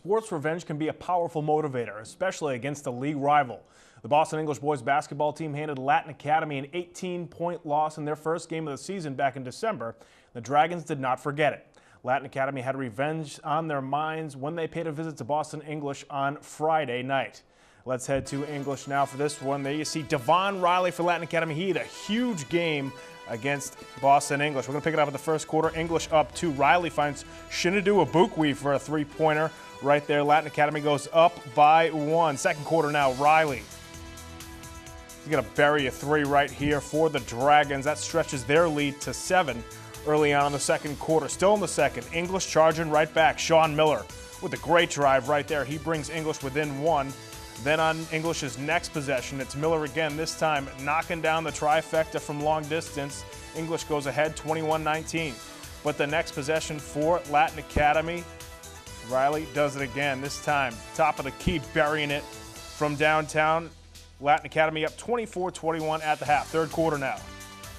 sports revenge can be a powerful motivator, especially against a league rival. The Boston English boys basketball team handed Latin Academy an 18-point loss in their first game of the season back in December. The Dragons did not forget it. Latin Academy had revenge on their minds when they paid a visit to Boston English on Friday night. Let's head to English now for this one. There you see Devon Riley for Latin Academy. He had a huge game against Boston English. We're going to pick it up in the first quarter. English up 2. Riley finds Shinadu Abukwi for a three-pointer right there. Latin Academy goes up by 1. Second quarter now, Riley. He's going to bury a 3 right here for the Dragons. That stretches their lead to 7 early on in the second quarter. Still in the second, English charging right back. Sean Miller with a great drive right there. He brings English within 1. Then on English's next possession, it's Miller again, this time knocking down the trifecta from long distance. English goes ahead 21-19. But the next possession for Latin Academy, Riley does it again, this time top of the key, burying it from downtown. Latin Academy up 24-21 at the half. Third quarter now.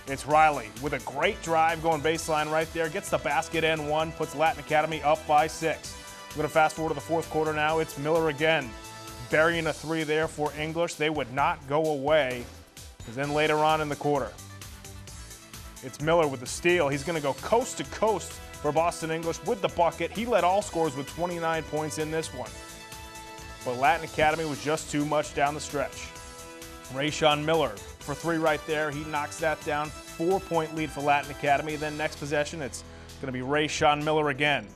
It's Riley with a great drive going baseline right there. Gets the basket and 1, puts Latin Academy up by 6. We're going to fast forward to the fourth quarter now. It's Miller again, burying a 3 there for English. They would not go away, because then later on in the quarter, it's Miller with the steal. He's going to go coast to coast for Boston English with the bucket. He led all scorers with 29 points in this one. But Latin Academy was just too much down the stretch. Rayshawn Miller for 3 right there. He knocks that down. 4-point lead for Latin Academy. Then next possession, it's going to be Rayshawn Miller again.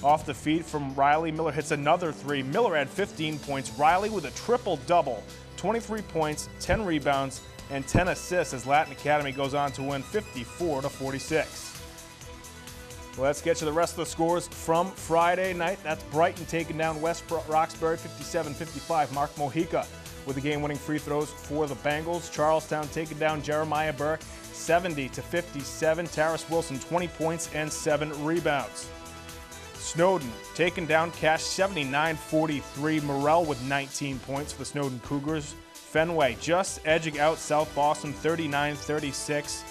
Off the feed from Riley, Miller hits another 3. Miller had 15 points. Riley with a triple-double, 23 points, 10 rebounds, and 10 assists as Latin Academy goes on to win 54-46. Well, let's get to the rest of the scores from Friday night. That's Brighton taking down West Roxbury 57-55. Mark Mojica with the game-winning free throws for the Bengals. Charlestown taking down Jeremiah Burke 70-57. Taris Wilson 20 points and 7 rebounds. Snowden taking down Cache 79-43. Morrell with 19 points for the Snowden Cougars. Fenway just edging out South Boston 39-36.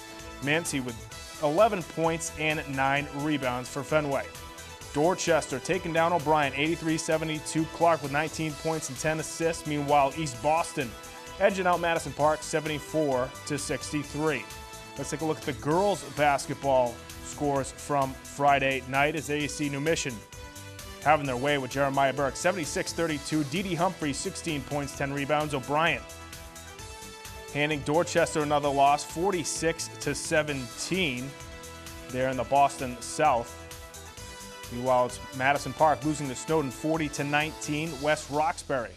Mancy with 11 points and 9 rebounds for Fenway. Dorchester taking down O'Brien 83-72. Clark with 19 points and 10 assists. Meanwhile, East Boston edging out Madison Park 74-63. Let's take a look at the girls basketball scores from Friday night as AAC New Mission having their way with Jeremiah Burke 76-32. Dee Dee Humphrey 16 points, 10 rebounds. O'Brien handing Dorchester another loss 46-17 there in the Boston South. Meanwhile, it's Madison Park losing to Snowden 40-19. West Roxbury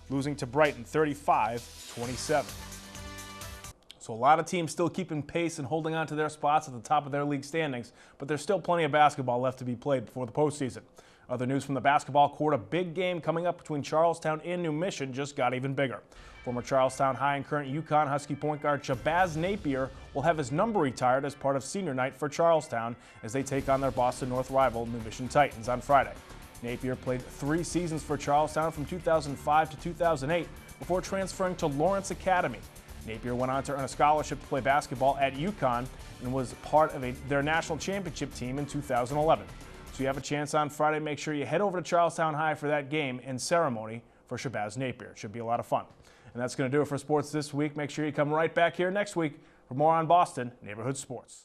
losing to Brighton 35-27. So a lot of teams still keeping pace and holding on to their spots at the top of their league standings, but there's still plenty of basketball left to be played before the postseason. Other news from the basketball court, a big game coming up between Charlestown and New Mission just got even bigger. Former Charlestown High and current UConn Husky point guard Shabazz Napier will have his number retired as part of senior night for Charlestown as they take on their Boston North rival New Mission Titans on Friday. Napier played 3 seasons for Charlestown from 2005 to 2008 before transferring to Lawrence Academy. Napier went on to earn a scholarship to play basketball at UConn and was part of their national championship team in 2011. So you have a chance on Friday. Make sure you head over to Charlestown High for that game and ceremony for Shabazz Napier. It should be a lot of fun. And that's going to do it for sports this week. Make sure you come right back here next week for more on Boston Neighborhood Sports.